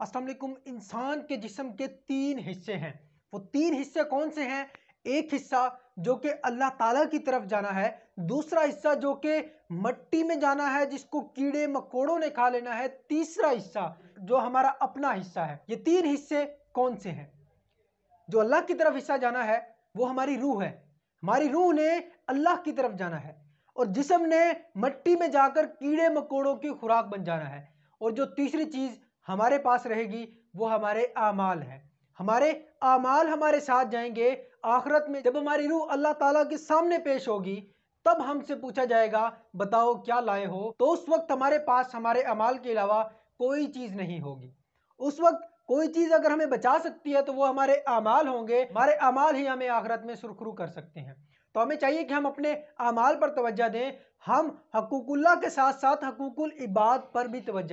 अस्सलाम वालेकुम। इंसान के जिस्म के 3 हिस्से हैं। वो 3 हिस्से कौन से हैं? एक हिस्सा जो कि अल्लाह ताला की तरफ जाना है, दूसरा हिस्सा जो कि मट्टी में जाना है जिसको कीड़े मकोड़ों ने खा लेना है, तीसरा हिस्सा जो हमारा अपना हिस्सा है। ये 3 हिस्से कौन से हैं? जो अल्लाह की तरफ हिस्सा जाना है वो हमारी रूह है। हमारी रूह ने अल्लाह की तरफ जाना है और जिस्म ने मट्टी में जाकर कीड़े मकोड़ों की खुराक बन जाना है। और जो तीसरी चीज हमारे पास रहेगी वो हमारे आमाल है। हमारे आमाल हमारे साथ जाएंगे आखिरत में। जब हमारी रूह अल्लाह ताला के सामने पेश होगी तब हमसे पूछा जाएगा बताओ क्या लाए हो। तो उस वक्त हमारे पास हमारे अमाल के अलावा कोई चीज नहीं होगी। उस वक्त कोई चीज अगर हमें बचा सकती है तो वो हमारे अमाल होंगे। हमारे अमाल ही हमें आखिरत में सुरखरू कर सकते हैं। तो हमें चाहिए कि हम अपने अमाल पर तवज्जो दें। हम हकूकुल्लाह के साथ साथ हकूकुल इबाद पर भी तवज्जो